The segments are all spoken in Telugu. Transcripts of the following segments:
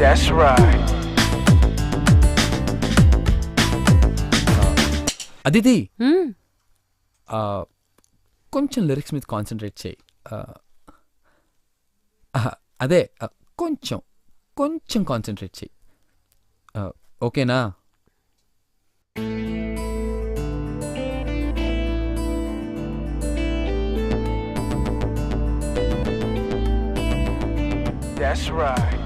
That's right. అదితి కొంచెం లిరిక్స్ మీద కాన్సన్ట్రేట్ చేయి. అదే కొంచెం కొంచెం కాన్సన్ట్రేట్ చేయి. ఓకేనా? That's right.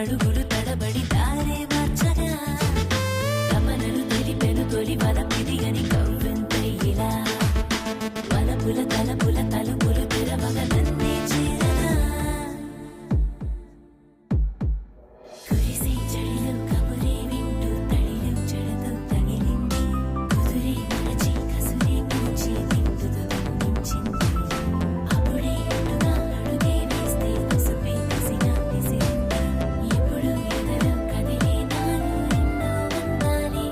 అడుగులు తడబడి తారే మార్చగా గమనలు తెలిపెను తొలి వలపిది అని కవ్వింతయ్యిలా వలపుల తలపుల తలుపులు తెరవగ నన్నే చేరగా కురిసే చడిలో కబురే వింటూ తడిలో చెడుతో తగిలింది కుదురే మరచి కసురే పూచి తింటుతో దండించింది అప్పుడే అటుగా అడుగే వేస్తే కుసుపే కసినా విసిరింది ఎప్పుడు ఎదలో కదిలే నాలో ఎన్నో వందాలి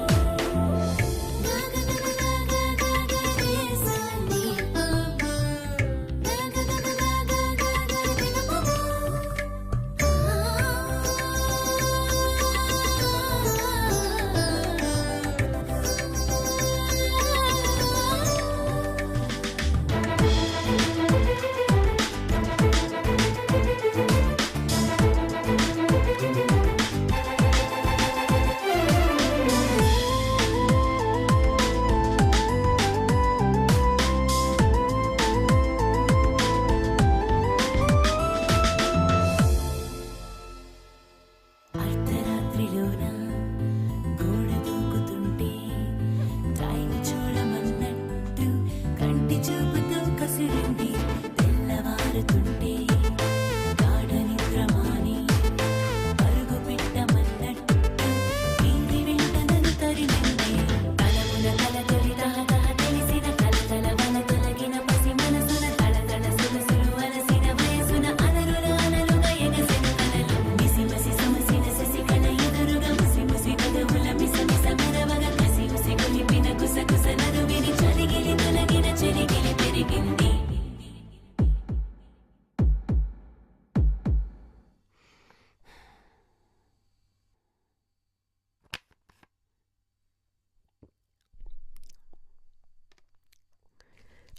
అర్ధరాత్రిలోన గోడ దూకుతుంటే ట్రైన్ చూడమన్నట్టు కంటి చూపుతో కసిరింది తెల్లవారుతుంటే గాఢ నిద్రమాని పరుగు పెట్టమన్నట్టు వీధి వెంట నన్ను తరిమింది తలమున కలతొలి తహతహ తెలిసిన కలతల వల తొలగిన పసి మనసున తళతళ సొగసులు అలసిన వయసున అలరుల అలలుగా ఎగసిన కలలు మిసిమసి సమసిన శశికళ ఎదురుగా ముసిముసి పెదవుల మిసమిస మెరవగ కసిముసి కొలిపిన గుసగుస నరువిని చలిగిలి తొలగిన చెలిగిలి పెరిగింది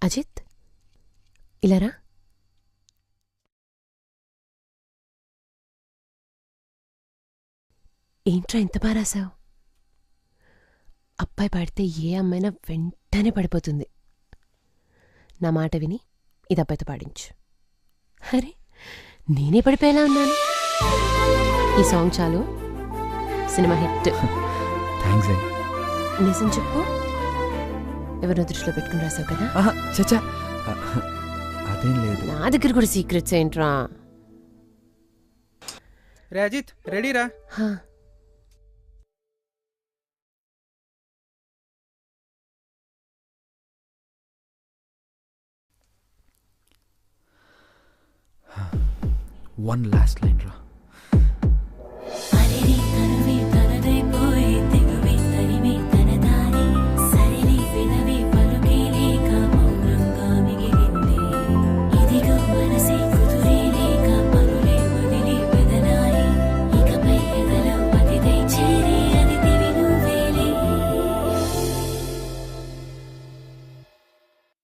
అజిత్ ఇలారా ఏంట్రా ఇంత బాగా రాసావు అబ్బాయి పాడితే ఏ అమ్మాయినా వెంటనే పడిపోతుంది నా మాట విని ఇది అబ్బాయితో పాడించు అరే నేనే పడిపోయేలా ఉన్నాను ఈ సాంగ్ చాలు సినిమా హిట్ థ్యాంక్స్. నిజం చెప్పు ఎవరినో దృష్టిలో పెట్టుకుని రాసావు కదా చచ్చా, అదేం లేదు. నా దగ్గర కూడా సీక్రెట్స్ ఏంట్రా రే అజిత్ రెడీరా? హా, వన్ లాస్ట్ లైన్ రా.